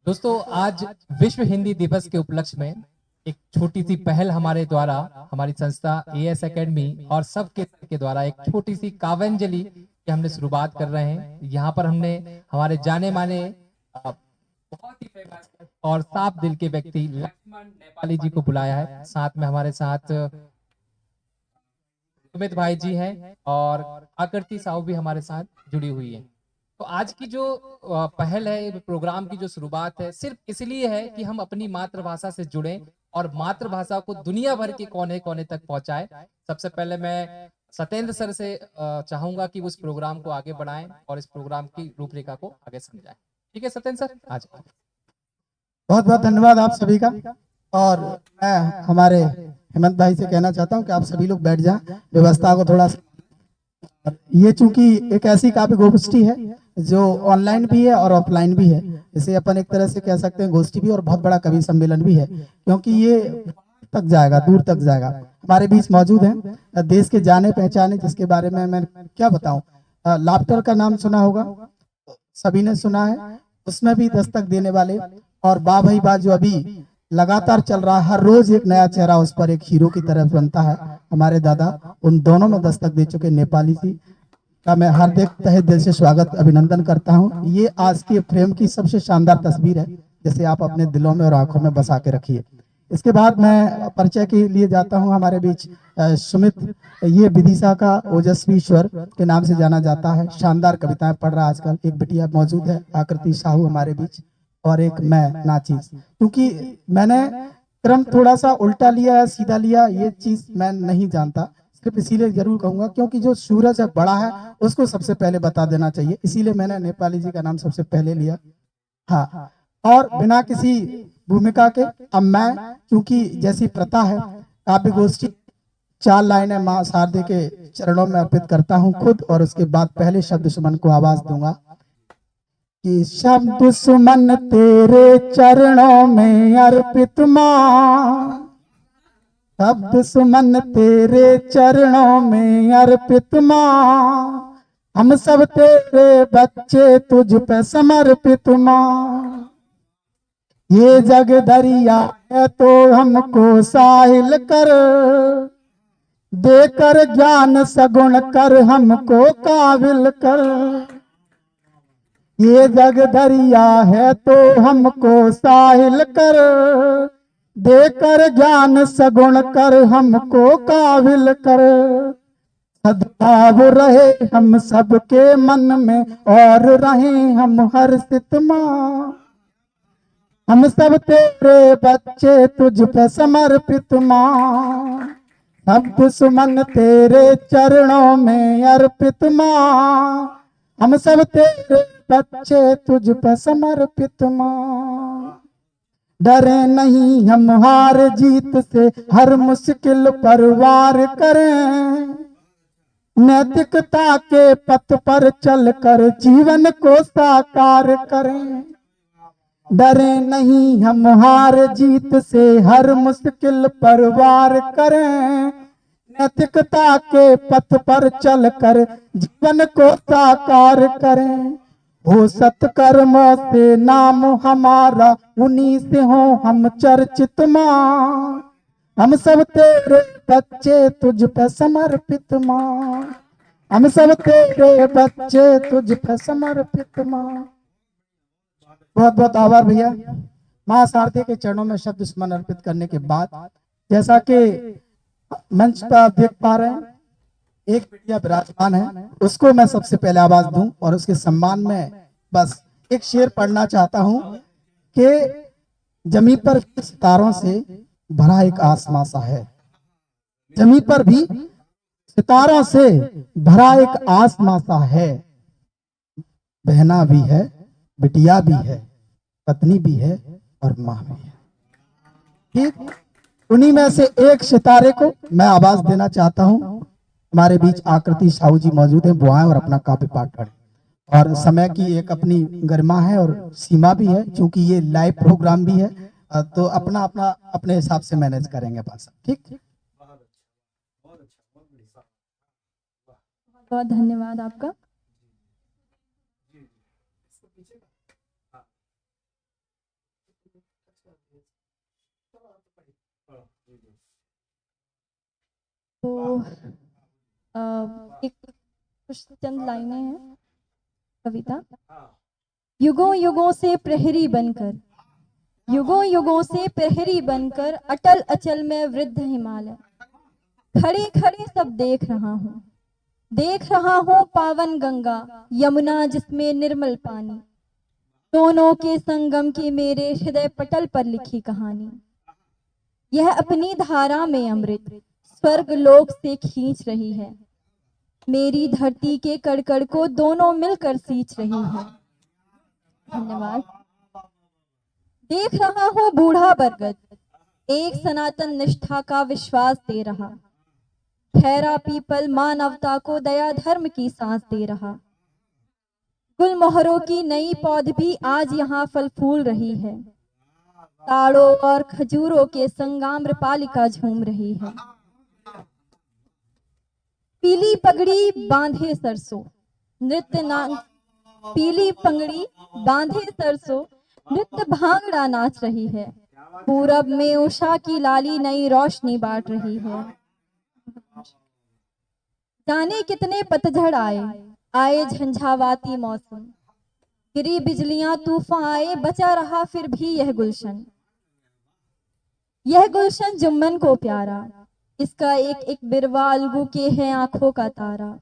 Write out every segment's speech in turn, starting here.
दोस्तों, आज विश्व हिंदी दिवस के उपलक्ष्य में एक छोटी सी पहल हमारे द्वारा, हमारी संस्था एएस एकेडमी और सबके द्वारा एक छोटी सी काव्यांजलि की हमने शुरुआत कर रहे हैं। यहाँ पर हमने हमारे जाने माने बहुत ही फेमस और साफ दिल के व्यक्ति लक्ष्मण नेपाली जी को बुलाया है। साथ में हमारे साथ सुमित भाई जी हैं और आकृति साहू भी हमारे साथ जुड़ी हुई है। तो आज की जो पहल है, प्रोग्राम की जो शुरुआत है, सिर्फ इसलिए है कि हम अपनी मातृभाषा से जुड़ें और मातृभाषा को दुनिया भर के कोने कोने तक पहुंचाएं। सबसे पहले मैं सत्येंद्र सर से चाहूंगा कि उस प्रोग्राम को आगे बढ़ाएं और इस प्रोग्राम की रूपरेखा को आगे समझाएं। ठीक है सत्येंद्र सर, आज बहुत बहुत धन्यवाद आप सभी का। और मैं हमारे हेमंत भाई से कहना चाहता हूं कि आप सभी लोग बैठ जाएं, व्यवस्था को थोड़ा ये चूंकि एक ऐसी काव्य गोष्ठी है जो ऑनलाइन भी है और ऑफलाइन भी है। इसे अपन एक तरह से कह सकते हैं गोष्ठी भी और बहुत बड़ा कवि सम्मेलन भी है, क्योंकि ये तक जाएगा, दूर तक जाएगा। हमारे बीच मौजूद है देश के जाने पहचाने, जिसके बारे में मैं क्या बताऊं। लाफ्टर का नाम सुना होगा, सभी ने सुना है। उसमें भी दस्तक देने वाले और बा भाई बा जो अभी लगातार चल रहा है, हर रोज एक नया चेहरा उस पर एक हीरो की तरह बनता है। हमारे दादा उन दोनों में दस्तक दे चुके नेपाली जी का मैं हार्दिक तहे दिल से स्वागत अभिनंदन करता हूं। ये आज के फ्रेम की सबसे शानदार तस्वीर है, जिसे आप अपने दिलों में और आंखों में बसा के रखिए। इसके बाद मैं परिचय के लिए जाता हूं। हमारे बीच सुमित, ये विदिशा का ओजस्वी स्वर के नाम से जाना जाता है। शानदार कविताएं पढ़ रहा है आजकल। एक बिटिया मौजूद है आकृति साहू हमारे बीच, और एक मैं नाचीज। क्योंकि मैंने क्रम थोड़ा सा उल्टा लिया है, सीधा लिया, ये चीज मैं नहीं जानता। सिर्फ इसीलिए जरूर कहूंगा क्योंकि जो सूरज है बड़ा है, उसको सबसे पहले बता देना चाहिए, इसीलिए मैंने नेपाली जी का नाम सबसे पहले लिया। हाँ, और बिना किसी भूमिका के अब मैं, क्योंकि जैसी प्रथा है, काव्य गोष्ठी 4 लाइनें माँ शारदे के चरणों में अर्पित करता हूँ खुद, और उसके बाद पहले शब्द सुमन को आवाज दूंगा कि शब्द सुमन तेरे चरणों में अर्पित माँ, शब्द सुमन तेरे चरणों में अर्पित माँ, हम सब तेरे बच्चे तुझ पे समर्पित माँ। ये जग दरिया है तो हमको साहिल कर, देकर ज्ञान सगुण कर हमको काबिल कर। ये जग दरिया है तो हमको साहिल कर, देकर ज्ञान सगुण कर हमको काबिल कर। सद्भाव रहे हम सबके मन में और रहें हम हर्षित माँ, हम सब तेरे बच्चे तुझ पे समर्पित माँ। शब्द सुमन तेरे चरणों में अर्पित माँ, हम सब तेरे बच्चे तुझ पे समर्पित माँ। डरे नहीं हम हार जीत से, हर मुश्किल पर वार करें, नैतिकता के पथ पर चलकर जीवन को साकार करें। डरे नहीं हम हार जीत से, हर मुश्किल पर वार करें, नैतिकता के पथ पर चलकर जीवन को साकार करें। हो सत्कर्मों से नाम हमारा, उन्हीं से हो हम चर्चित माँ, हम सब तेरे बच्चे तुझ पे समर्पित माँ, हम सब तेरे बच्चे तुझ पे समर्पित माँ। बहुत बहुत आभार भैया। माँ शारदे के चरणों में शब्द सुमन अर्पित करने के बाद, जैसा कि मंच पर आप देख पा रहे हैं, एक बिटिया विराजमान है, उसको मैं सबसे पहले आवाज दूं और उसके सम्मान में बस एक शेर पढ़ना चाहता हूं कि जमीन पर सितारों से भरा एक आसमां सा है, जमीन पर भी सितारों से भरा एक आसमां सा है, बहना भी है, बिटिया भी है, पत्नी भी है और माँ भी है। ठीक, उन्हीं में से एक सितारे को मैं आवाज देना चाहता हूं। हमारे बीच आकृति साहू जी मौजूद हैं, वो आए और अपना काव्य पाठ पढ़े। और समय की एक अपनी गरिमा है और सीमा भी है, क्योंकि ये लाइव प्रोग्राम भी है, तो अपना अपना अपने हिसाब से मैनेज करेंगे भाषा। ठीक, बहुत धन्यवाद आपका। तो एक कुछ चंद लाइनें हैं कविता। युगों युगों से प्रहरी बनकर, युगों युगों से प्रहरी बनकर, अटल अचल में वृद्ध हिमालय, खड़े खड़े सब देख रहा हूँ, देख रहा हूँ पावन गंगा यमुना जिसमें निर्मल पानी, दोनों के संगम की मेरे हृदय पटल पर लिखी कहानी। यह अपनी धारा में अमृत स्वर्ग लोक से खींच रही है, मेरी धरती के कड़कड़ को दोनों मिलकर सींच रही है। धन्यवाद। देख रहा हूँ बूढ़ा बरगद एक सनातन निष्ठा का विश्वास दे रहा, खैरा पीपल मानवता को दया धर्म की सांस दे रहा, गुलमोहरों की नई पौध भी आज यहाँ फल फूल रही है, ताड़ों और खजूरों के संगाम्र पालिका झूम रही है। पीली पगड़ी बांधे सरसों नृत्य ना, पीली पगड़ी बांधे सरसों नृत्य भांगड़ा नाच रही है, पूरब में उषा की लाली नई रोशनी बांट रही है। जाने कितने पतझड़ आए, आए झंझावाती मौसम, गिरी बिजलियां तूफान आए, बचा रहा फिर भी यह गुलशन, यह गुलशन जुम्मन को प्यारा, इसका एक एक बिरवा अलगू के है आंखों का तारा।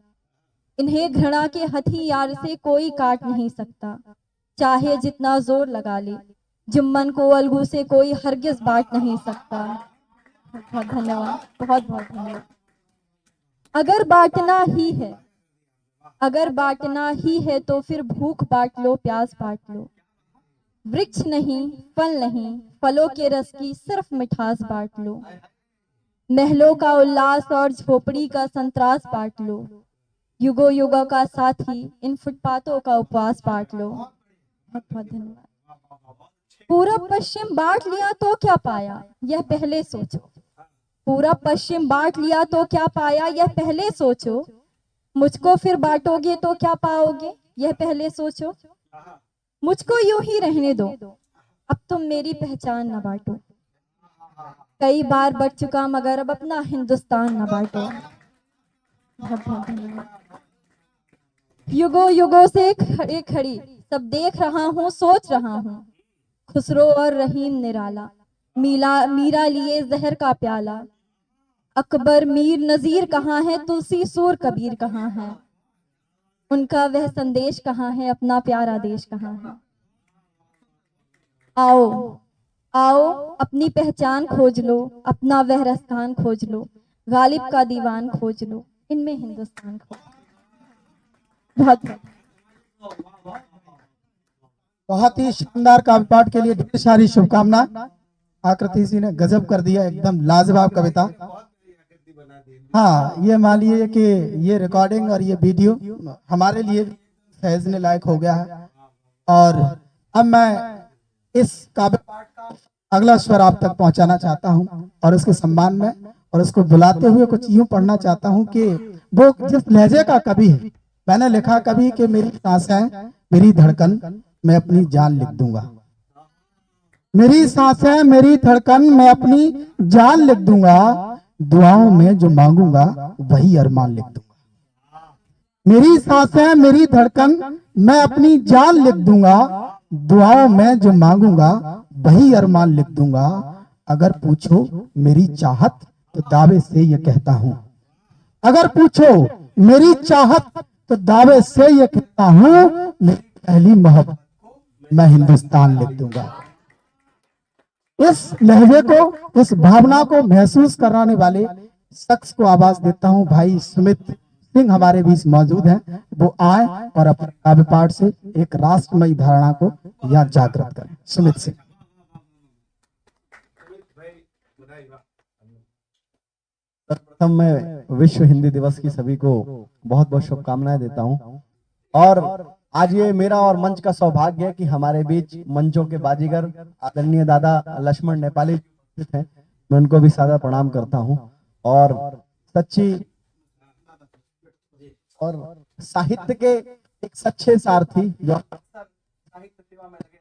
इन्हें घृणा के हथियार से कोई काट नहीं सकता, चाहे जितना जोर लगा ले, जुम्मन को अलगू से कोई हरगिज बांट नहीं सकता। बहुत धन्यवाद, बहुत बहुत धन्यवाद। अगर बांटना ही है, अगर बांटना ही है तो फिर भूख बांट लो, प्यास बांट लो, वृक्ष नहीं फल नहीं, फलों के रस की सिर्फ मिठास बांट लो, महलों का उल्लास और झोपड़ी का संतरास बांट लो, युगों युगों का साथी इन फुटपाथों का उपवास बांट लो। बहुत बहुत धन्यवाद। पूरब पश्चिम बांट लिया तो क्या पाया, यह पहले सोचो, पूरब पश्चिम बांट लिया तो क्या पाया, यह पहले सोचो, मुझको फिर बांटोगे तो क्या पाओगे, यह पहले सोचो, मुझको यूं ही रहने दो, अब तुम मेरी पहचान न बांटो, कई बार बढ़ चुका मगर अब अपना हिंदुस्तान न बांटो। बहुत बहुत धन्यवाद। युगों युगों से खड़ी खड़ी सब देख रहा हूँ, सोच रहा हूँ, खुसरो और रहीम निराला, मीरा लिए जहर का प्याला, अकबर मीर नजीर कहाँ है, तुलसी सूर कबीर कहाँ है, उनका वह संदेश कहाँ है, अपना प्यारा देश कहाँ है। आओ आओ अपनी पहचान खोज लो, अपना वह रस्तान खोज लो, गालिब का दीवान खोज लो, इनमें हिंदुस्तान खोज लो। बहुत बहुत ही शानदार काव्य पाठ के लिए ढेर सारी शुभकामना। आकृति जी ने गजब कर दिया, एकदम लाजवाब कविता। हाँ, ये मान लिए कि ये रिकॉर्डिंग और ये वीडियो हमारे लिए फैजने लायक हो गया है। और अब मैं इस काव्य पाठ का अगला स्वर आप तक पहुंचाना चाहता हूं और उसके सम्मान में और उसको बुलाते हुए कुछ यूं पढ़ना चाहता हूं कि वो जिस लहजे का कवि है। मैंने लिखा कभी कि मेरी सांसें मेरी धड़कन मैं अपनी जान लिख दूंगा, मेरी सांसें मेरी धड़कन मैं अपनी जान लिख दूंगा, दुआओं में जो मांगूंगा वही अरमान लिख दूंगा। मेरी सांसें मेरी धड़कन मैं अपनी जान लिख दूंगा, दुआओं में जो मांगूंगा वही अरमान लिख दूंगा। अगर पूछो मेरी चाहत तो दावे से ये कहता हूं, अगर पूछो मेरी चाहत तो दावे से ये कहता हूं, मेरी पहली मोहब्बत मैं हिंदुस्तान लिख दूंगा। इस लहजे को, इस भावना को महसूस कराने वाले शख्स को आवाज देता हूं। भाई सुमित सिंह हमारे बीच मौजूद हैं, वो आए और अपने काव्य पाठ से एक राष्ट्रमयी धारणा को यहाँ जागृत करें। सुमित सिंह। सर्वप्रथम मैं विश्व हिंदी दिवस की सभी को बहुत बहुत शुभकामनाएं देता हूं। और आज ये मेरा और मंच का सौभाग्य है कि हमारे बीच मंचों के बाजीगर आदरणीय दादा लक्ष्मण नेपाली हैं, मैं उनको भी सादर प्रणाम करता हूं। और सच्ची और साहित्य के एक सच्चे सारथी जो साहित्य सेवा में लगे,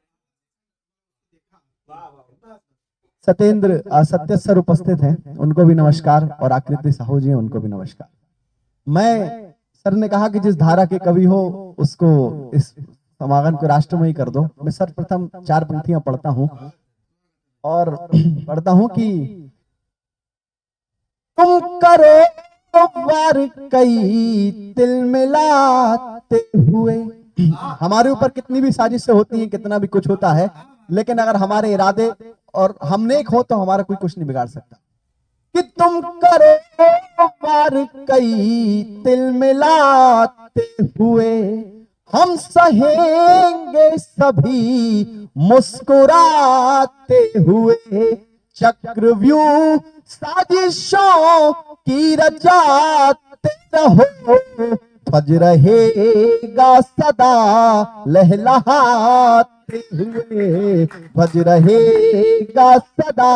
सत्य सर उपस्थित हैं, उनको भी नमस्कार, और आकृति साहू जी हैं, उनको भी नमस्कार। मैं सर ने कहा कि जिस धारा के कवि हो उसको इस समागम को राष्ट्रमयी कर दो। मैं सर्वप्रथम 4 पंक्तियां पढ़ता हूं और पढ़ता हूं कि तुम करो वार कई तिल मिलाते हुए। हमारे ऊपर कितनी भी साजिशें होती हैं, कितना भी कुछ होता है, लेकिन अगर हमारे इरादे और हम नेक हो तो हमारा कोई कुछ नहीं बिगाड़ सकता। कि तुम करो वार कई तिल मिलाते हुए, हम सहेंगे सभी मुस्कुराते हुए। चक्रव्यूह साजिशों की रचाते रहो, ध्वज रहेगा सदा लहलहाते हुए, ध्वज रहेगा सदा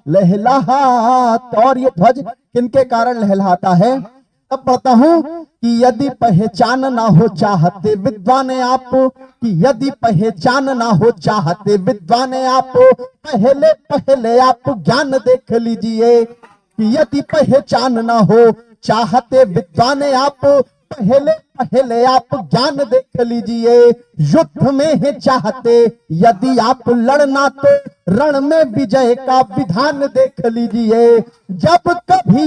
लहलहात। और ये ध्वज किनके कारण लहलहाता है? तब पढ़ता हूं कि यदि पहचान ना हो चाहते विद्वान आप, कि यदि पहचान ना हो चाहते विद्वान आप, पहले पहले आप ज्ञान देख लीजिए। कि यदि पहचान ना हो चाहते विद्वान आप, पहले पहले आप ज्ञान देख लीजिए। युद्ध में है चाहते यदि आप लड़ना, तो रण में विजय का विधान देख लीजिए। जब कभी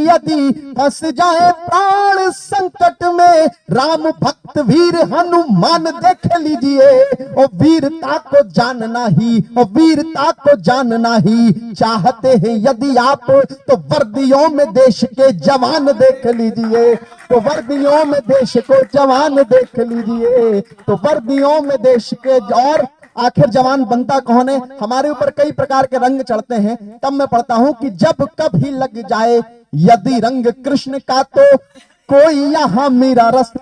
यदि फंस जाए प्राण संकट में, राम भक्त वीर हनुमान देख लीजिए। और वीरता को जानना ही चाहते हैं यदि आप, तो वर्दियों में देश के जवान देख लीजिए। तो वर्दियों में देश को जवान देख लीजिए। तो वर्दियों में देश के, और आखिर जवान बनता कौन है? हमारे ऊपर कई प्रकार के रंग चढ़ते हैं। तब मैं पढ़ता हूं कि जब कभी लग जाए यदि रंग कृष्ण का, तो कोई यहां मेरा रस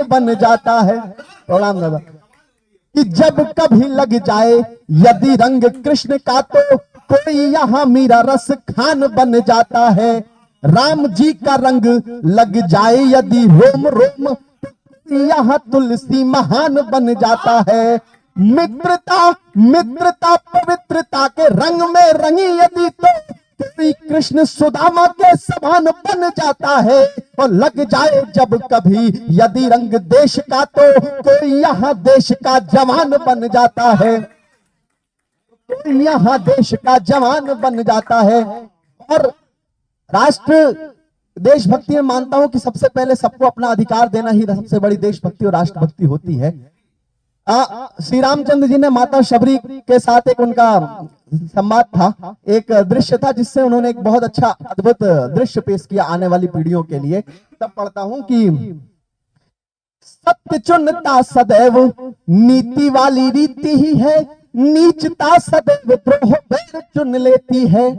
बन जाता है। प्रणाम दादा। कि जब कभी लग जाए यदि रंग कृष्ण का, तो कोई यहां मेरा रस खान बन जाता है। राम जी का रंग लग जाए यदि रोम रोम, यहां तुलसी महान बन जाता है। मित्रता पवित्रता के रंग में रंगी यदि, तो श्री कृष्ण सुदामा के समान बन जाता है। और लग जाए जब कभी यदि रंग देश का, तो कोई यहाँ देश का जवान बन जाता है। कोई यहाँ देश का जवान बन जाता है। और राष्ट्र देशभक्ति में मानता हूं कि सबसे पहले सबको अपना अधिकार देना ही सबसे बड़ी देशभक्ति और राष्ट्रभक्ति होती है। श्री रामचंद्र जी ने माता शबरी के साथ एक उनका संवाद था, एक दृश्य था, जिससे उन्होंने एक बहुत अच्छा अद्भुत दृश्य पेश किया आने वाली पीढ़ियों के लिए। तब पढ़ता हूं कि सत्य चुनता सदैव नीति वाली रीति ही है, नीचता सदैव द्रोह बैर चुन लेती है।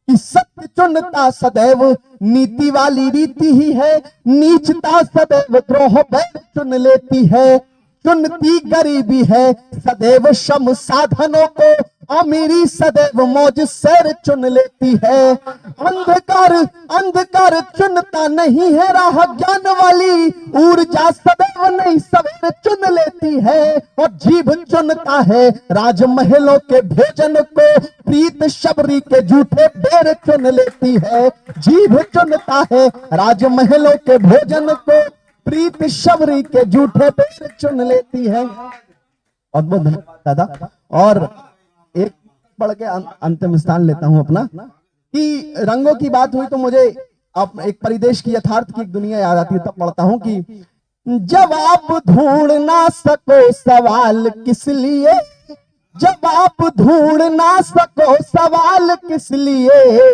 कि सत्य चुनता सदैव नीति वाली रीति ही है, नीचता सदैव द्रोह बैर चुन लेती है। चुनती गरीबी है सदैव श्रम साधनों को, अमीरी सदैव मौज सैर चुन लेती है। अंधकार चुनता नहीं है राह ज्ञान वाली, ऊर्जा सदैव नई सवेर चुन लेती है। और जीभ चुनता है राजमहलों के भोजन को, प्रीत शबरी के झूठे बेर चुन लेती है। जीभ चुनता है राजमहलों के भोजन को, प्रीत शबरी के झूठे बेर चुन लेती है। अद्भुत दादा। और एक पढ़ के अंतिम स्थान लेता हूं अपना, कि रंगों की बात हुई तो मुझे अब एक परिदेश की यथार्थ की एक दुनिया याद आती है। तब पढ़ता हूं कि जवाब ढूंढ ना सको सवाल किस लिए, जवाब ढूंढ ना सको सवाल किस लिए,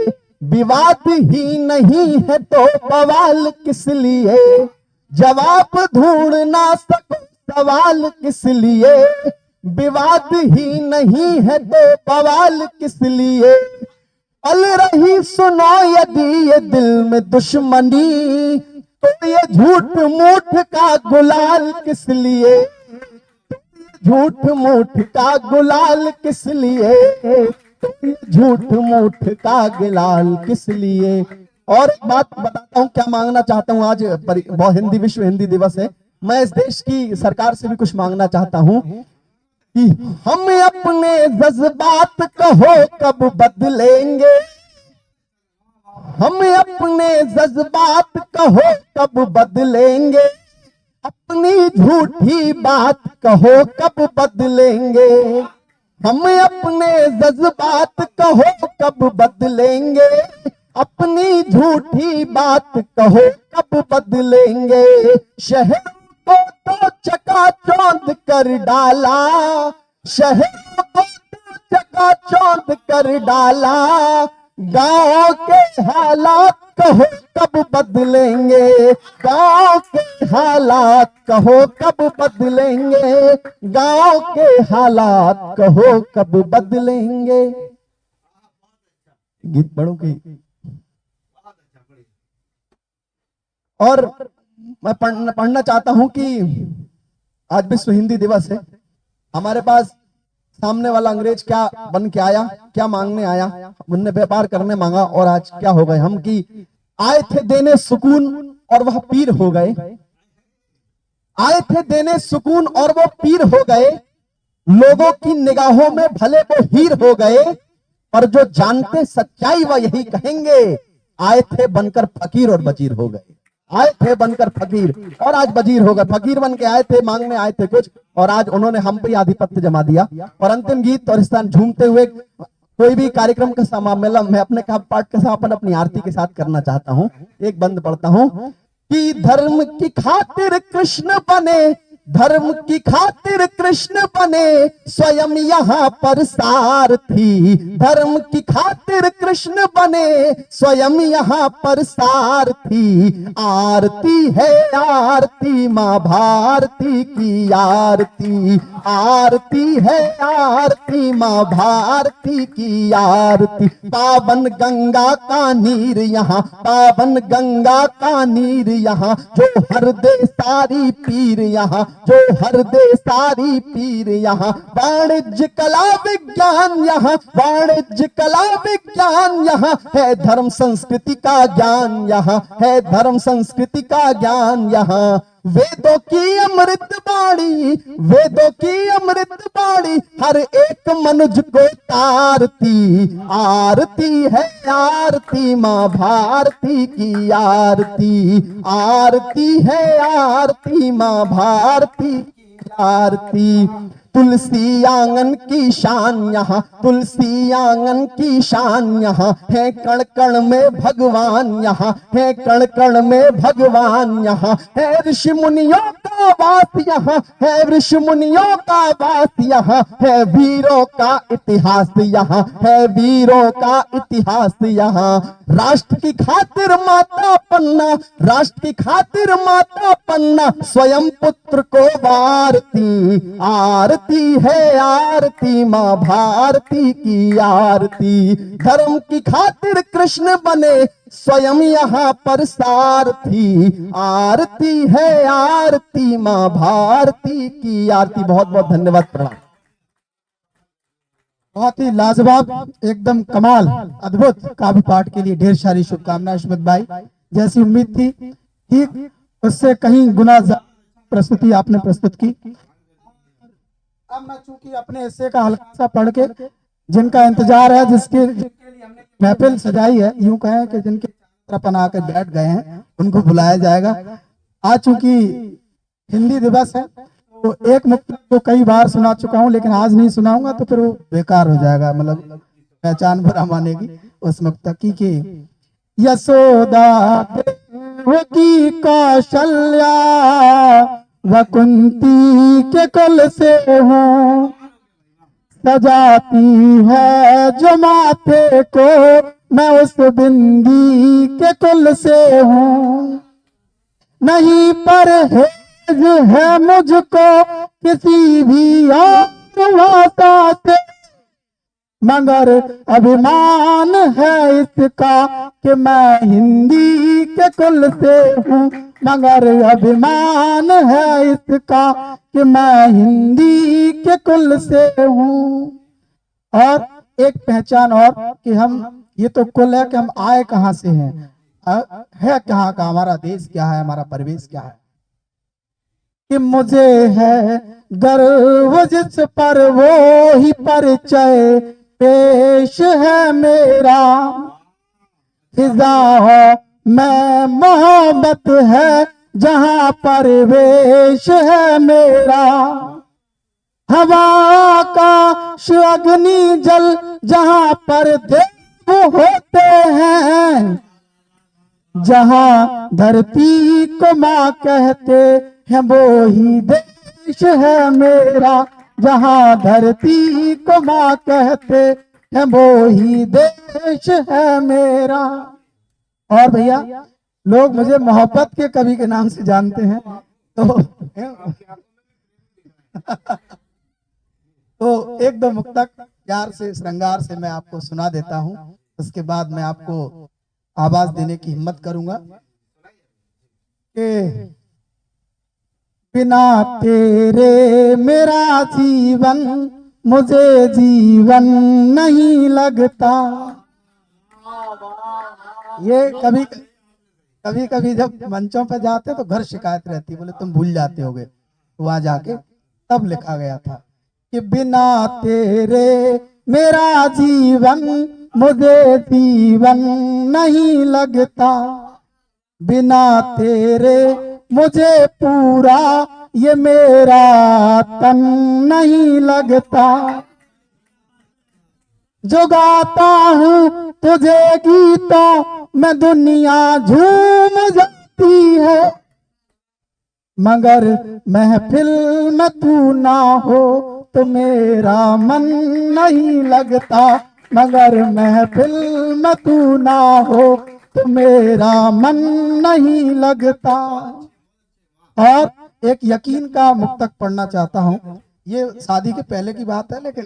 विवाद ही नहीं है तो बवाल किस लिए। जवाब ढूंढ ना सको सवाल किस लिए, विवाद ही नहीं है तो बवाल किस लिए। पल रही सुनो यदि ये दिल में दुश्मनी, तो ये झूठ मूठ का गुलाल किस लिए। झूठ मूठ का गुलाल किस लिए, झूठ मूठ का गुलाल किस लिए। और एक बात बताता हूं, क्या मांगना चाहता हूं। आज विश्व हिंदी दिवस है। मैं इस देश की सरकार से भी कुछ मांगना चाहता हूं कि हम अपने जज्बात कहो कब बदलेंगे, हम अपने जज्बात कहो कब बदलेंगे, अपनी झूठी बात कहो कब बदलेंगे, हम अपने जज्बात कहो कब बदलेंगे, अपनी झूठी बात कहो कब बदलेंगे। शहर को तो चकाचौंध कर डाला, शहर को तो चकाचौंध कर डाला, गांव के हालात कहो कब बदलेंगे, गांव के हालात कहो कब बदलेंगे, गांव के हालात कहो कब बदलेंगे। गीत पढ़ो कि और मैं पढ़ना चाहता हूं कि आज विश्व हिंदी दिवस है। हमारे पास सामने वाला अंग्रेज क्या बन के आया, क्या मांगने आया, उनने व्यापार करने मांगा और आज क्या हो गए हम कि आए थे देने सुकून और वह पीर हो गए, आए थे देने सुकून और वो पीर हो गए, लोगों की निगाहों में भले वो हीर हो गए, और जो जानते सच्चाई वह यही कहेंगे, आए थे बनकर फकीर और वजीर हो गए, आए थे बनकर फकीर और आज वजीर हो गए। फकीर बन के आए थे, मांगने आए थे कुछ और आज उन्होंने हम पे आधिपत्य जमा दिया। और अंतिम गीत और स्थान झूमते हुए कोई भी कार्यक्रम का समापन मैं अपने पाठ के समापन अपनी आरती के साथ करना चाहता हूं। एक बंद पढ़ता हूं कि धर्म की खातिर कृष्ण बने, धर्म की खातिर कृष्ण बने, स्वयं यहाँ पर सारथी, धर्म की खातिर कृष्ण बने, स्वयं यहाँ पर सारथी, आरती है आरती माँ भारती की आरती, आरती है आरती माँ भारती की आरती, पावन गंगा का नीर यहाँ, पावन गंगा का नीर यहाँ, जो हर दे सारी पीर यहाँ, जो हर दे सारी पीर यहाँ, वाणिज्य कला विज्ञान यहाँ, वाणिज्य कला विज्ञान यहाँ, है धर्म संस्कृति का ज्ञान यहाँ, है धर्म संस्कृति का ज्ञान यहाँ। वेदों की अमृत बाणी, वेदों की अमृत बाणी, हर एक मनुज को तारती, आरती है आरती माँ भारती की आरती, आरती है आरती माँ भारती की आरती। तुलसी आंगन की शान यहाँ, तुलसी आंगन की शान यहाँ, है कण कण में भगवान यहाँ, है कण कण में भगवान यहाँ, है ऋषि मुनियों का वास यहाँ, है ऋषि मुनियों का वास यहाँ, है वीरों का इतिहास यहाँ, है वीरों का इतिहास यहाँ। राष्ट्र की खातिर माता पन्ना, राष्ट्र की खातिर माता पन्ना, स्वयं पुत्र को वारती, आरती है आरती माँ भारती की आरती, धर्म की खातिर कृष्ण बने, स्वयं यहाँ पर सारथी, आरती है आरती माँ भारती की आरती। बहुत बहुत धन्यवाद, प्रणाम। बहुत ही लाजवाब, एकदम कमाल, अद्भुत काव्य पाठ के लिए ढेर सारी शुभकामनाएं सुमित भाई। जैसी उम्मीद थी ठीक उससे कहीं गुना प्रस्तुति आपने प्रस्तुत की। अब मैं चूंकि अपने हिस्से का हल्का सा पढ़ के जिनका इंतजार है, जिसके लिए हमने महफिल सजाई है, यूं कहें कि जिनके अपन आकर बैठ गए हैं, उनको बुलाया जाएगा। आज चूंकि हिंदी दिवस है तो एक मुक्तक को कई बार सुना चुका हूं, लेकिन आज नहीं सुनाऊंगा तो फिर वो बेकार हो जाएगा, मतलब पहचान बुरा मानेगी उस मुक्तक की। यशोदा की कौशल्या व कुंती के कुल से हूँ, सजाती है जो माथे को मैं उस बिंदी के कुल से हूँ, नहीं परहेज है मुझको किसी भी और भाषा से, मगर अभिमान है इसका कि मैं हिंदी के कुल से हूँ, मगर अभिमान है इसका कि मैं हिंदी के कुल से हूँ। और एक पहचान और कि हम, ये तो कुल है कि हम आए कहाँ से हैं, है कहाँ का, हमारा देश क्या है, हमारा परिवेश क्या है। कि मुझे है गर्व जिस पर वो ही परिचय पेश है मेरा। फिजा मैं मोहब्बत है जहां परवेश है मेरा। हवा का अग्नि जल जहां पर देव होते हैं, जहां धरती को माँ कहते हैं वो ही देश है मेरा। जहां धरती को माँ कहते हैं वो ही देश है मेरा। और भैया लोग मुझे मोहब्बत के कवि के नाम से जानते हैं, तो एक दो मुक्तक प्यार से श्रृंगार से मैं आपको सुना देता हूं। उसके बाद मैं आपको आवाज देने की हिम्मत करूंगा कि बिना तेरे मेरा जीवन मुझे जीवन नहीं लगता। ये कभी कभी जब मंचों पे जाते तो घर शिकायत रहती, बोले तुम भूल जाते होगे, वहां जाके तब लिखा गया था कि बिना तेरे मेरा जीवन मुझे जीवन नहीं लगता। बिना तेरे मुझे पूरा ये मेरा तन नहीं लगता। जो गाता हूँ तुझे गीतों में दुनिया झूम जाती है, मगर महफिल में तू ना हो तो मेरा मन नहीं लगता। मगर महफिल में तू ना हो तो मेरा मन नहीं लगता। और एक यकीन का मुक्तक पढ़ना चाहता हूँ। ये शादी के पहले की बात है, लेकिन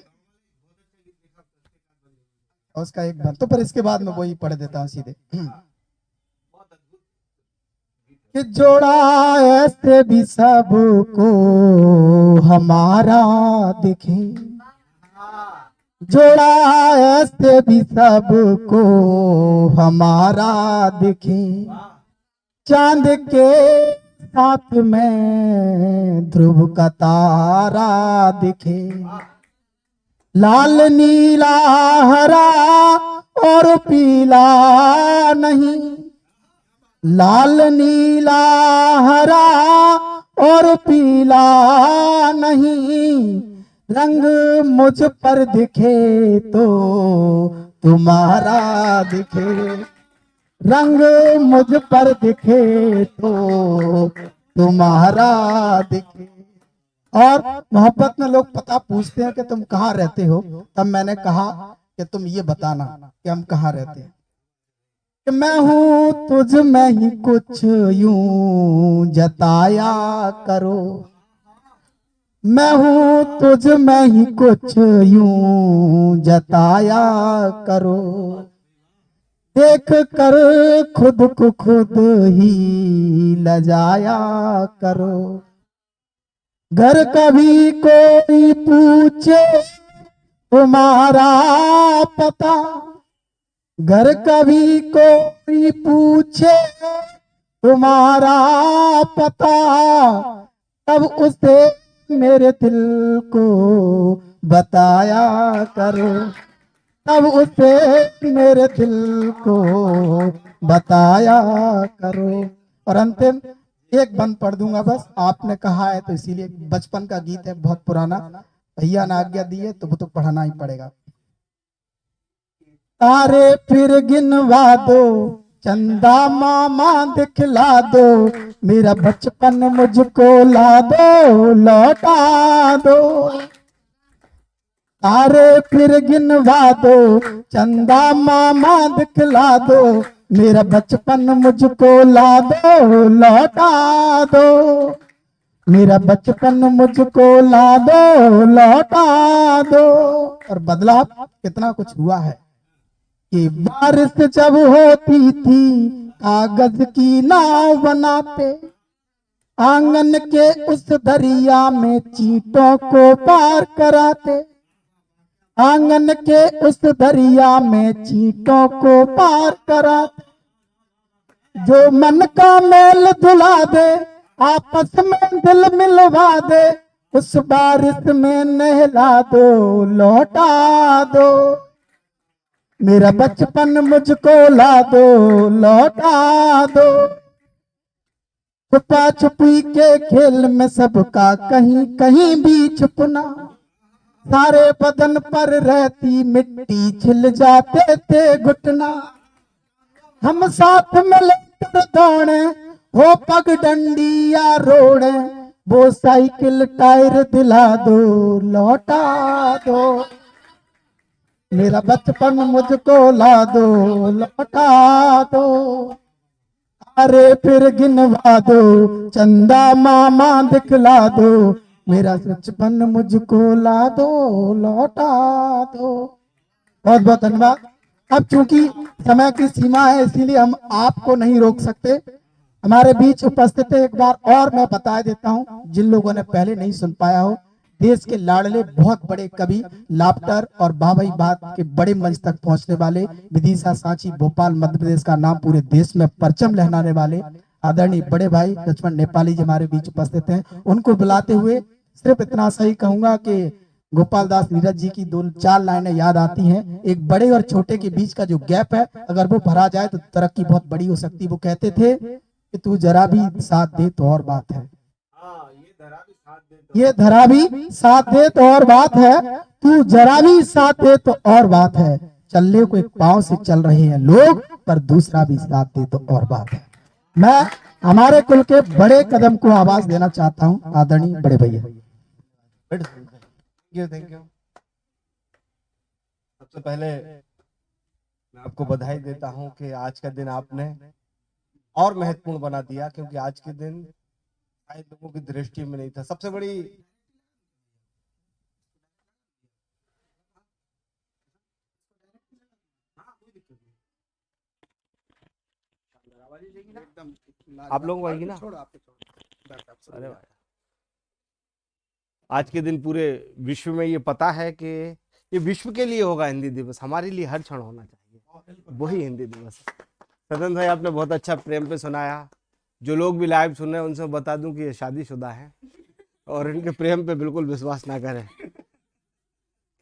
उसका एक बात तो, पर इसके बाद मैं वही पढ़ देता हूँ सीधे कि जोड़ा ऐसे भी सबको हमारा दिखे। जोड़ा ऐसे भी सबको हमारा दिखे। चांद के साथ में ध्रुव का तारा दिखे। लाल नीला हरा और पीला नहीं, लाल नीला हरा और पीला नहीं। रंग मुझ पर दिखे तो तुम्हारा दिखे। रंग मुझ पर दिखे तो तुम्हारा दिखे। और मोहब्बत में लोग पता पूछते हैं कि तुम कहाँ रहते हो, तब मैंने कहा कि तुम ये बताना कि हम कहाँ रहते हैं। कि मैं हूँ तुझ में ही कुछ यूं जताया करो। मैं हूँ तुझ में ही कुछ यूं जताया करो। देख कर खुद को खुद ही लजाया करो। घर कभी कोई पूछे तुम्हारा पता। घर कभी कोई पूछे तुम्हारा पता, तब उसे मेरे दिल को बताया करो। तब उसे मेरे दिल को बताया करो। और अंतिम एक बंद पढ़ दूंगा बस, आपने कहा है तो इसीलिए। बचपन का गीत है, बहुत पुराना, भैया ने आज्ञा दी है तो वो तो पढ़ना ही पड़ेगा। तारे फिर गिनवा दो, चंदा मामा दिखला दो, मेरा बचपन मुझको ला दो, लौटा दो। तारे फिर गिनवा दो, चंदा मामा दिखला दो, मेरा बचपन मुझको ला दो, लौटा दो। मेरा बचपन मुझको ला दो, लौटा दो। और बदलाव कितना कुछ हुआ है कि बारिश जब होती थी कागज की नाव बनाते, आंगन के उस दरिया में चींटों को पार कराते। आंगन के उस दरिया में चींटों को पार कराते। जो मन का मैल धुला दे आपस में दिल मिलवा दे, उस बारिश में नहला दो, लौटा दो। मेरा बचपन मुझको ला दो, लौटा दो। छुपा छुपी के खेल में सबका कहीं कहीं भी छुपना, सारे बदन पर रहती मिट्टी, छिल जाते थे घुटना। हम साथ में लेकर दौड़े, हो पगडंडी या रोड़े, वो साइकिल टायर दिला दो, लौटा दो। मेरा बचपन मुझको ला दो, लौटा दो। अरे फिर गिनवा दो, चंदा मामा दिखला दो, मेरा बचपन मुझको ला दो, लौटा दो। बहुत बहुत धन्यवाद। अब चूंकि समय की सीमा है, इसीलिए हम आपको नहीं रोक सकते। हमारे बीच उपस्थित है, एक बार और मैं बता देता हूं जिन लोगों ने पहले नहीं सुन पाया हो, देश के लाडले बहुत बड़े कवि, लाफ्टर और बाबई बात के बड़े मंच तक पहुंचने वाले, विदिशा सांची भोपाल मध्य प्रदेश का नाम पूरे देश में परचम लहराने वाले आदरणीय बड़े भाई लक्ष्मण नेपाली जी हमारे बीच उपस्थित हैं। उनको बुलाते हुए सिर्फ इतना सही कहूंगा कि गोपाल दास नीरज जी की 2-4 लाइनें याद आती हैं। एक बड़े और छोटे के बीच का जो गैप है, अगर वो भरा जाए तो तरक्की बहुत बड़ी हो सकती है। वो कहते थे कि तू जरा भी साथ दे तो और बात है, ये धरा भी साथ दे तो और बात है, तू जरा भी साथ दे तो और बात है। चलने को एक पांव से चल रहे हैं लोग, पर दूसरा भी साथ दे तो और बात है। मैं हमारे कुल के बड़े कदम को आवाज देना चाहता हूं, आदरणीय बड़े भैया। Thank you. सबसे पहले मैं आपको बधाई देता हूं कि आज का दिन आपने और महत्वपूर्ण बना दिया, क्योंकि आज के दिन शायद लोगों की दृष्टि में नहीं था। सबसे बड़ी आप लोगों को आएगी ना। अरे भाई, आज के दिन पूरे विश्व में ये पता है कि ये विश्व के लिए होगा हिंदी दिवस, हमारे लिए हर क्षण होना चाहिए, वही हिंदी दिवस है। सदन भाई, आपने बहुत अच्छा प्रेम पे सुनाया। जो लोग भी लाइव सुन रहे हैं उनसे बता दूं कि ये शादीशुदा है और इनके प्रेम पे बिल्कुल विश्वास ना करें,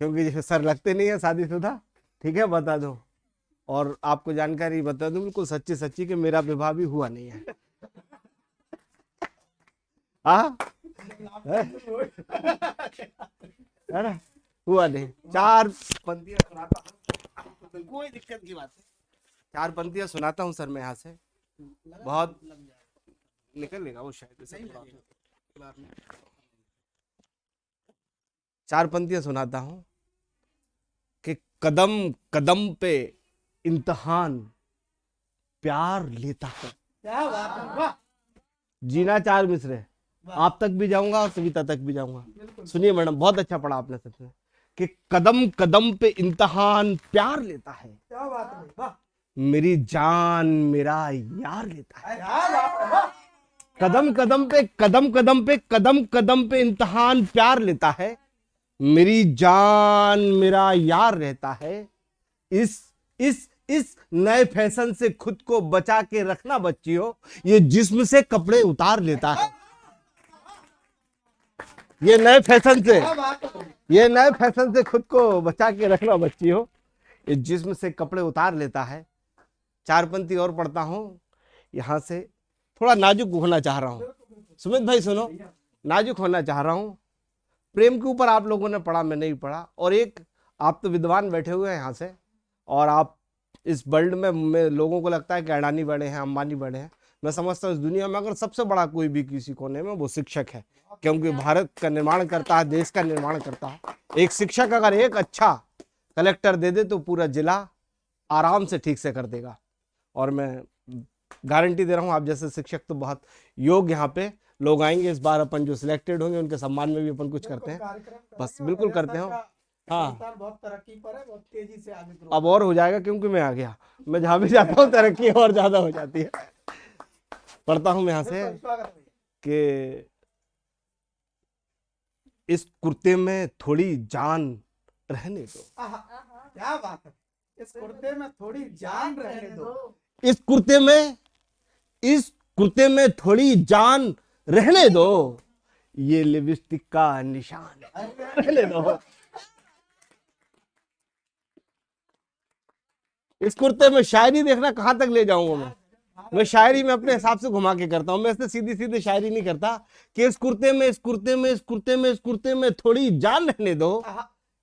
क्योंकि सर लगते नहीं है शादीशुदा। ठीक है, बता दो। और आपको जानकारी बता दूं बिल्कुल सच्ची सच्ची कि मेरा विवाह भी हुआ नहीं है। हाँ, हुआ नहीं। 4 पंक्तियां सुनाता हूँ, कोई दिक्कत की बात नहीं। 4 पंक्तियां सुनाता हूँ सर मैं यहाँ से, बहुत निकल लेगा वो शायद। 4 पंक्तियां सुनाता हूँ कि कदम कदम पे इम्तिहान प्यार लेता है। क्या बात है, वाह। जीना 4 मिसरे, आप तक भी जाऊंगा और सविता तक भी जाऊंगा। सुनिए मैडम, बहुत अच्छा पढ़ा आपने सच में, कि कदम कदम पे इम्तिहान प्यार लेता है। क्या बात है, वाह। मेरी जान मेरा यार लेता है। कदम कदम पे कदम कदम पे कदम कदम पे इम्तिहान प्यार लेता है, मेरी जान मेरा यार रहता है। इस नए फैशन से खुद को बचा के रखना बच्चियों, ये जिस्म से कपड़े उतार लेता है। ये नए फैशन से खुद को बचा के रखना बच्चियों, ये जिस्म से कपड़े उतार लेता है। 4 पंक्ति और पढ़ता हूं, यहां से थोड़ा नाजुक होना चाह रहा हूं। सुमित भाई सुनो, नाजुक होना चाह रहा हूं। प्रेम के ऊपर आप लोगों ने पढ़ा, मैं नहीं पढ़ा। और एक आप तो विद्वान बैठे हुए हैं यहाँ से, और आप इस वर्ल्ड में लोगों को लगता है कि अडानी बड़े हैं, अंबानी बड़े हैं। मैं समझता हूँ इस दुनिया में अगर सबसे बड़ा कोई भी किसी कोने में, वो शिक्षक है, क्योंकि भारत का निर्माण करता है, देश का निर्माण करता है। एक शिक्षक अगर एक अच्छा कलेक्टर दे दे तो पूरा जिला आराम से ठीक से कर देगा। और मैं गारंटी दे रहा हूँ, आप जैसे शिक्षक तो बहुत योग्य यहाँ पे लोग आएंगे। इस बार अपन जो सिलेक्टेड होंगे उनके सम्मान में भी अपन कुछ करते हैं, बस बिल्कुल करते हैं। हाँ, बहुत तरक्की पर है, बहुत तेजी से आगे अब और हो जाएगा, क्योंकि मैं आ गया। मैं जहां भी जाता हूँ तरक्की और ज्यादा हो जाती है। पढ़ता हूं मैं यहाँ से कि इस कुर्ते में थोड़ी जान रहने दो। क्या बात है, इस कुर्ते में थोड़ी जान रहने दो। इस कुर्ते में थोड़ी जान रहने दो, ये लिपस्टिक का निशान है, रहने दो। इस कुर्ते में शायरी देखना कहां तक ले जाऊंगा मैं शायरी में अपने हिसाब से घुमा के करता हूं, मैं ऐसे सीधी सीधी शायरी नहीं करता कि इस कुर्ते में इस कुर्ते में इस कुर्ते में इस कुर्ते में थोड़ी जान रहने दो,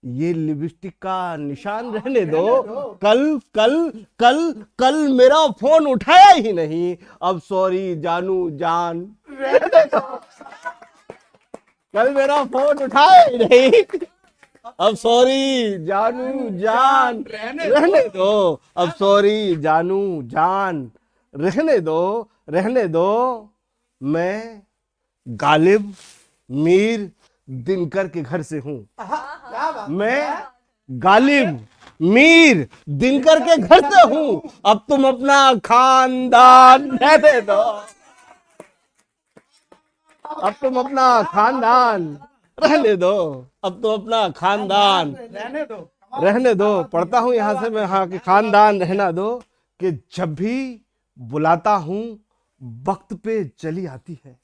ये लिपस्टिक का निशान रहने दो। कल कल कल कल मेरा फोन उठाया ही नहीं, अब सॉरी जानू जान रहने दो। कल मेरा फोन उठाया ही नहीं, अब सॉरी जानू जान रहने दो, अब सॉरी जानू जान रहने दो, रहने दो। मैं गालिब मीर दिनकर के घर से हूं, मैं गालिब मीर दिनकर के घर से हूं, अब तुम अपना खानदान रहने दो, अब तुम अपना खानदान रहने दो, अब तुम अपना खानदान रहने दो। पढ़ता हूं यहां से मैं, हाँ, कि खानदान रहना दो, कि जब भी बुलाता हूं वक्त पे चली आती है,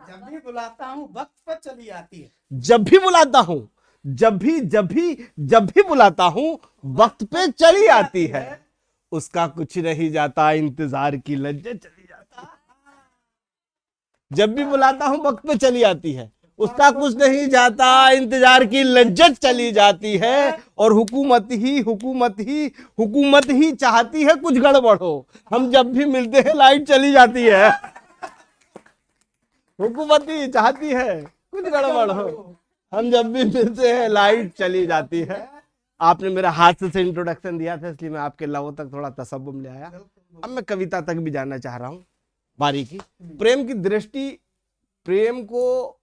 जब भी बुलाता हूँ वक्त पर चली आती है। जब भी बुलाता हूं, जब भी बुलाता हूं वक्त पे चली आती है, उसका कुछ नहीं जाता इंतजार की लज्जत चली जाती है। जब भी बुलाता हूं वक्त पे चली आती है, उसका कुछ नहीं जाता इंतजार की लज्जत चली जाती है। और हुकूमत ही चाहती है कुछ गड़बड़ हो, हम जब भी मिलते हैं लाइट चली जाती है। हुकूमत ही चाहती है कुछ गड़बड़ हो, हम जब भी मिलते हैं लाइट चली जाती है। आपने मेरा हाथ से इंट्रोडक्शन दिया था, इसलिए मैं आपके लफ्ज़ों तक थोड़ा तसव्वुम ले आया। अब मैं कविता तक भी जाना चाह रहा हूँ बारीकी। प्रेम की दृष्टि, प्रेम को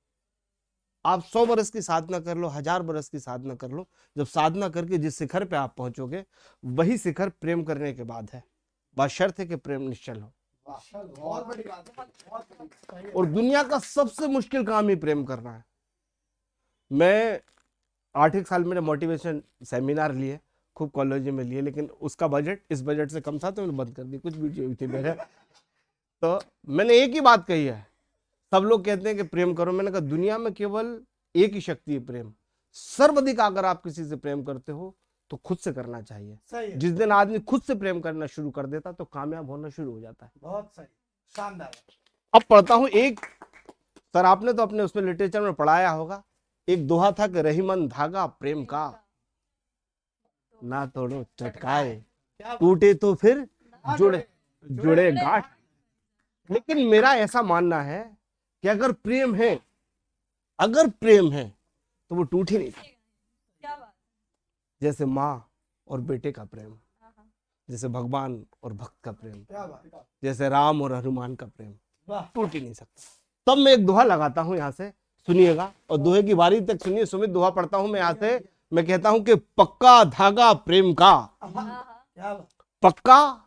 आप 100 बरस की साधना कर लो, 1000 बरस की साधना कर लो, जब साधना करके जिस शिखर पे आप पहुंचोगे वही शिखर प्रेम करने के बाद है। बात शर्त है कि प्रेम निश्चल हो। बहुत बड़ी बात है। और दुनिया का सबसे मुश्किल काम ही प्रेम करना है। मैं 8 साल मेरे मोटिवेशन सेमिनार लिए, खूब कॉलेज में लिए, लेकिन उसका बजट इस बजट से कम था तो मैंने बंद कर दी, कुछ वीडियो हुई थी मेरे। तो मैंने एक ही बात कही है, सब लोग कहते हैं कि प्रेम करो, मैंने कहा दुनिया में केवल एक ही शक्ति है प्रेम। सर्वाधिक अगर आप किसी से प्रेम करते हो तो खुद से करना चाहिए। सही है। जिस दिन आदमी खुद से प्रेम करना शुरू कर देता तो कामयाब होना शुरू हो जाता है। बहुत सही, शानदार। अब पढ़ता हूं एक, सर आपने तो अपने उसमें लिटरेचर में पढ़ाया होगा, एक दोहा था कि रहीमन धागा प्रेम का ना तोड़ो चटकाए, टूटे तो फिर जुड़े गांठ। लेकिन मेरा ऐसा मानना है कि अगर प्रेम है तो वो टूट ही नहीं सकता। जैसे माँ और बेटे का प्रेम, जैसे भगवान और भक्त का प्रेम, जैसे राम और हनुमान का प्रेम, टूट ही नहीं सकता। तब मैं एक दोहा लगाता हूं यहां से, सुनिएगा, और दोहे की बारी तक सुनिए। सुमित दोहा पढ़ता हूं मैं यहां से, मैं कहता हूं कि पक्का धागा प्रेम का, पक्का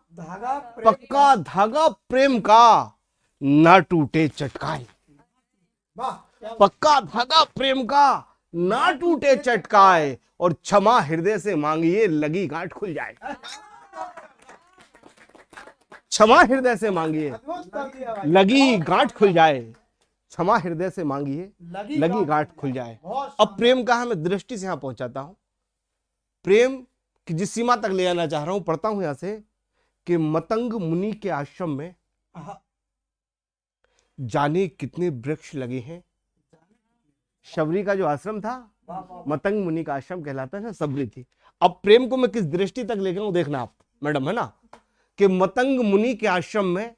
धागा प्रेम का ना टूटे चटकाए, पक्का धागा प्रेम का ना टूटे चटकाए, और क्षमा हृदय से मांगिए लगी गांठ खुल जाए। क्षमा हृदय से मांगिए लगी गांठ खुल जाए, क्षमा हृदय से मांगिए लगी गांठ खुल जाए। अब प्रेम का मैं दृष्टि से यहां पहुंचाता हूं, प्रेम की जिस सीमा तक ले आना चाह रहा हूं, पढ़ता हूं यहां से कि मतंग मुनि के आश्रम में जाने कितने वृक्ष लगे हैं। शबरी का जो आश्रम था मतंग मुनि का आश्रम कहलाता है ना, सबरी थी। अब प्रेम को मैं किस दृष्टि तक ले गया हूं देखना आप मैडम, है ना, कि मतंग मुनि के आश्रम में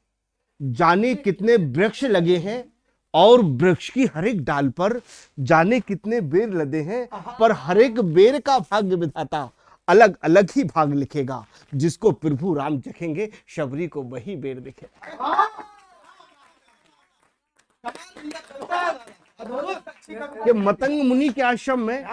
जाने कितने वृक्ष लगे हैं, और वृक्ष की हर एक डाल पर जाने कितने बेर लदे हैं, पर हर एक बेर का भाग्य विधाता अलग अलग ही भाग लिखेगा, जिसको प्रभु राम चखेंगे शबरी को वही बेर दिखेगा। कि मतंग मुनि के आश्रम में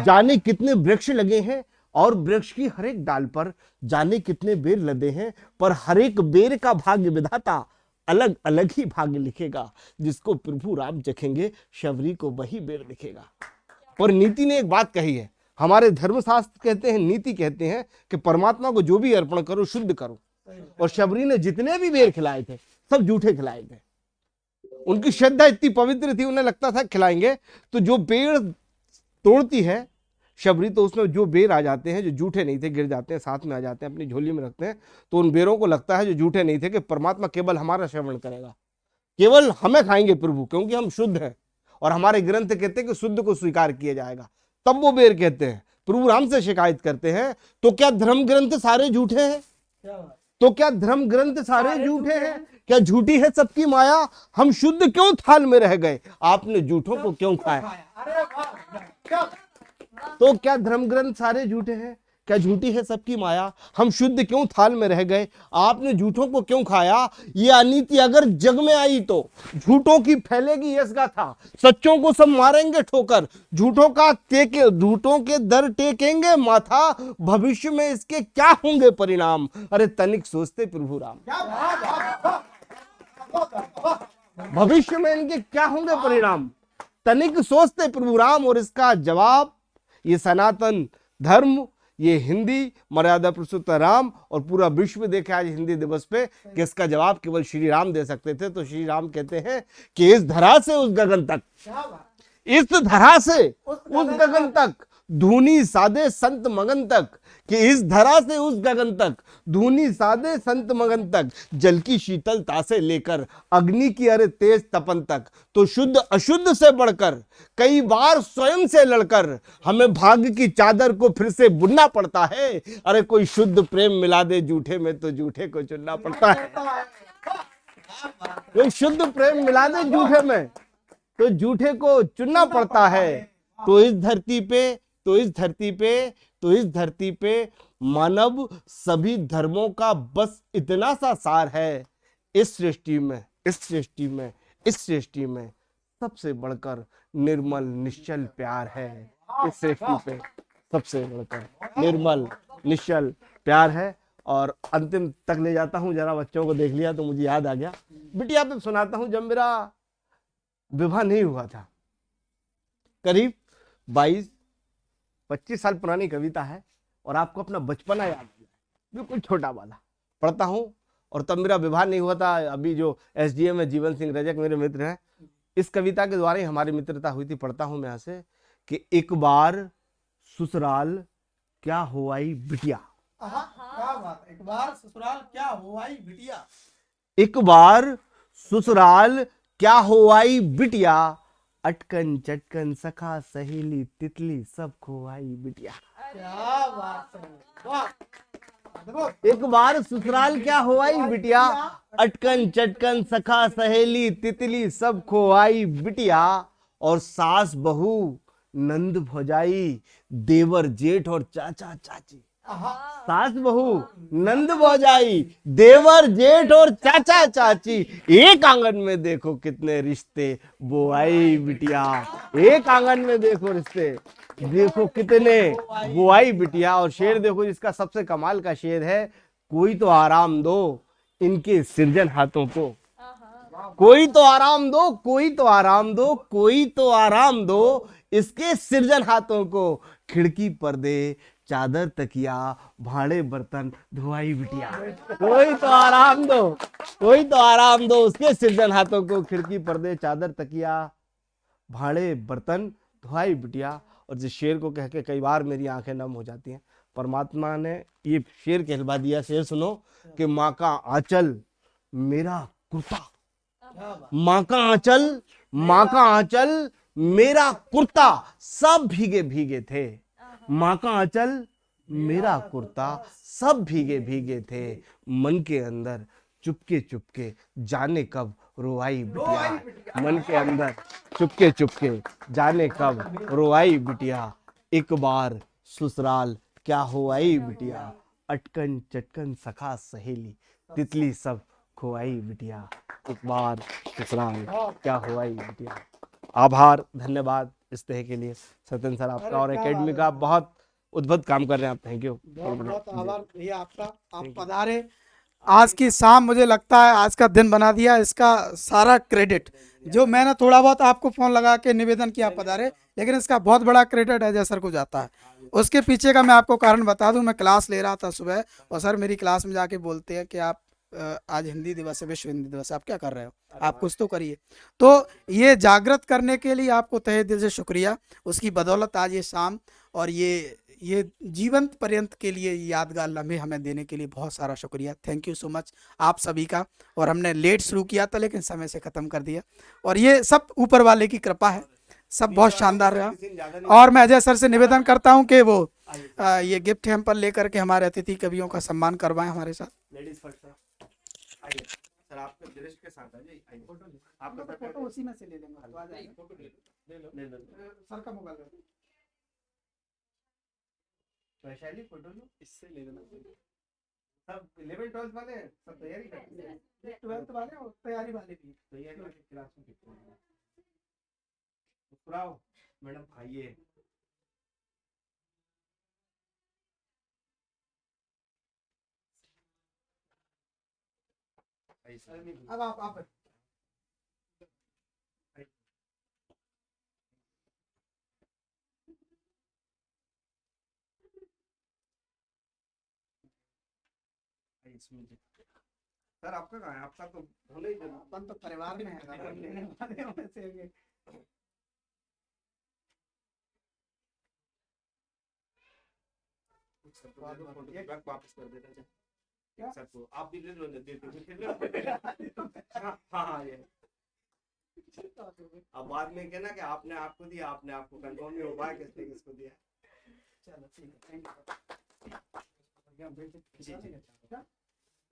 जाने कितने वृक्ष लगे हैं, और वृक्ष की हर एक डाल पर जाने कितने बेर लदे हैं, पर हर एक बेर का भाग्य विधाता अलग अलग ही भाग्य लिखेगा, जिसको प्रभु राम चखेंगे शबरी को वही बेर दिखेगा। और नीति ने एक बात कही है, हमारे धर्मशास्त्र कहते हैं, नीति कहते हैं कि परमात्मा को जो भी अर्पण करो शुद्ध करो, और शबरी ने जितने भी बेर खिलाए थे सब झूठे खिलाए थे। उनकी श्रद्धा इतनी पवित्र थी, उन्हें लगता था खिलाएंगे। तो जो पेड़ तोड़ती है शबरी, तो उसमें जो बेर आ जाते हैं, जो जूठे नहीं थे, गिर जाते हैं, साथ में आ जाते हैं, अपनी झोली में रखते हैं। तो उन बेरों को लगता है जो जूठे नहीं थे कि परमात्मा केवल हमारा श्रवण करेगा, केवल हमें खाएंगे प्रभु, क्योंकि हम शुद्ध हैं और हमारे ग्रंथ कहते हैं कि शुद्ध को स्वीकार किया जाएगा। तब वो बेर कहते हैं, प्रभु राम से शिकायत करते हैं, तो क्या धर्म ग्रंथ सारे झूठे हैं? तो क्या धर्म ग्रंथ सारे झूठे हैं? क्या झूठी है सबकी माया? हम शुद्ध क्यों थाल में रह गए? आपने झूठों को क्यों खाया? तो क्या धर्म ग्रंथ सारे झूठे हैं? क्या झूठी है सबकी माया? हम शुद्ध क्यों थाल में रह गए? आपने झूठों को क्यों खाया? ये अनीति अगर जग में आई तो झूठों की फैलेगी यश गाथा, सच्चों को सब मारेंगे ठोकर, झूठों के दर टेकेंगे माथा, भविष्य में इसके क्या होंगे परिणाम? अरे तनिक सोचते प्रभु राम, भविष्य में इनके क्या होंगे परिणाम? तनिक सोचते प्रभु राम। और इसका जवाब ये सनातन धर्म, ये हिंदी मर्यादा पुरुषोत्तम राम और पूरा विश्व देखे आज हिंदी दिवस पे कि इसका जवाब केवल श्री राम दे सकते थे। तो श्री राम कहते हैं कि इस धरा से उस गगन तक, इस धरा से उस गगन तक धूनी साधे संत मगन तक, कि इस धरा से उस गगन तक धूनी साधे संत मगन तक, जल की शीतलता से लेकर अग्नि की अरे तेज तपन तक, तो शुद्ध अशुद्ध से बढ़कर कई बार स्वयं से लड़कर हमें भाग्य की चादर को फिर से बुनना पड़ता है। अरे कोई शुद्ध प्रेम मिला दे जूठे में तो जूठे को चुनना पड़ता है। कोई शुद्ध प्रेम मिला दे जूठे में तो जूठे को चुनना पड़ता है। तो इस धरती पे मानव सभी धर्मों का बस इतना सा सार है, इस सृष्टि में सबसे बढ़कर निर्मल निश्चल प्यार है। इस सृष्टि पे सबसे बढ़कर निर्मल निश्चल प्यार है। और अंतिम तक ले जाता हूं, जरा बच्चों को देख लिया तो मुझे याद आ गया, बिटिया पे सुनाता हूं। जब मेरा विवाह नहीं हुआ था, करीब 22-25 साल पुरानी कविता है, और आपको अपना बचपना याद आ जाए, बिल्कुल छोटा वाला पढ़ता हूँ। और तब मेरा विवाह नहीं हुआ था। अभी जो एसडीएम है जीवन सिंह रजक मेरे मित्र हैं, इस कविता के द्वारा ही हमारी मित्रता हुई थी। पढ़ता हूँ मैं यहाँ से कि एक बार ससुराल क्या हुआई बिटिया, एक बार ससुराल क्या हुआई बिटिया, एक बार ससुराल क्या हुआई बिटिया, अटकन चटकन सखा सहेली तितली सब खोआई बिटिया। क्या बात है, वाह। एक बार ससुराल क्या हुआई बिटिया, अटकन चटकन सखा सहेली तितली सब खोआई बिटिया। और सास बहू नंद भौजाई देवर जेठ और चाचा चाची, सास बहू नंद भौजाई देवर जेठ और चाचा चाची, एक आंगन में देखो कितने रिश्ते बोआई बिटिया। एक आंगन में देखो रिश्ते, देखो कितने बोआई बिटिया। और शेर देखो जिसका सबसे कमाल का शेर है, कोई तो आराम दो इनके सृजन हाथों को, कोई तो आराम दो, कोई तो आराम दो, कोई तो आराम दो इसके सृजन हाथों को, खिड़की पर्दे चादर तकिया भाड़े बर्तन धुआई बिटिया। कोई तो आराम दो, कोई तो आराम दो उसके सृजन हाथों को, खिड़की पर्दे चादर तकिया भाड़े बर्तन धुआई बिटिया। और जिस शेर को कह के कई बार मेरी आंखें नम हो जाती हैं, परमात्मा ने ये शेर कहलवा दिया। शेर सुनो कि माँ का आंचल मेरा कुर्ता, माँ का आंचल, माँ का आंचल मेरा कुर्ता सब भीगे भीगे थे, माँ का आंचल मेरा कुर्ता सब भीगे भीगे थे, मन के अंदर चुपके चुपके जाने कब रोआई बिटिया, मन के अंदर चुपके चुपके जाने कब रोआई बिटिया। एक बार ससुराल क्या हुआई बिटिया, अटकन चटकन सखा सहेली तितली सब खोआई बिटिया। एक बार ससुराल क्या हुआई बिटिया। आभार, धन्यवाद इस तरह के लिए सत्यन सर आपका और एकेडमी का, बहुत उद्भुत काम कर रहे हैं आप। थैंक यू, बहुत आभार भैया आपका, आप पधारे। आज की शाम मुझे लगता है आज का दिन बना दिया, इसका सारा क्रेडिट जो मैंने थोड़ा बहुत आपको फोन लगा के निवेदन किया पधारे, लेकिन इसका बहुत बड़ा क्रेडिट अजय सर को जाता है। उसके पीछे का मैं आपको कारण बता दूं, मैं क्लास ले रहा था सुबह और सर मेरी क्लास में जाके बोलते हैं कि आप आज हिंदी दिवस है, विश्व हिंदी दिवस है, आप क्या कर रहे हो? आप कुछ तो करिए। तो ये जागृत करने के लिए आपको तहे दिल से शुक्रिया। उसकी बदौलत आज ये शाम और ये जीवन पर्यंत के लिए यादगार लम्हे हमें देने के लिए बहुत सारा शुक्रिया। थैंक यू सो मच आप सभी का। और हमने लेट शुरू किया था लेकिन समय से ख़त्म कर दिया, और ये सब ऊपर वाले की कृपा है, सब बहुत शानदार रहा। और मैं अजय सर से निवेदन करता हूं कि वो ये गिफ्ट हैम्पर लेकर के हमारे अतिथि कवियों का सम्मान करवाएं हमारे साथ। लेडीज फर्स्ट सर, आइए सर, आपके दृश्य के साथ आइए, आइए आपका फोटो उसी में से ले लेंगे, तो आ जाएगा। फोटो ले लो सर का मोबाइल वैशाली फोटो लो, इससे ले लेना। सब 11 12 वाले सब तैयारी करते हैं, 12th वाले और तैयारी वाले भी। तैयारी वाले क्लास में कितने हैं? मुस्कुराओ मैडम, आइए। अब आप सर आपका कहाँ है? आपका तो होना ही जरूर। अपन तो परिवार में है ना, लेने वाले होने से आगे। वापस कर देना क्या? सबको आप भी ले लो, हाँ हाँ ये अब बाद में कहना कि आपने आपको दिया, आपने आपको कंफर्म नहीं हो पाया किसने किसको दिया। चलो ठीक है, थैंक यू।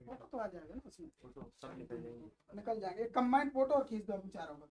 फोटो तो आ जाएगा ना उसमें, फोटो सब निकल जाएंगे। निकल जाएंगे। कंबाइंड फोटो और खींच दो चारों का।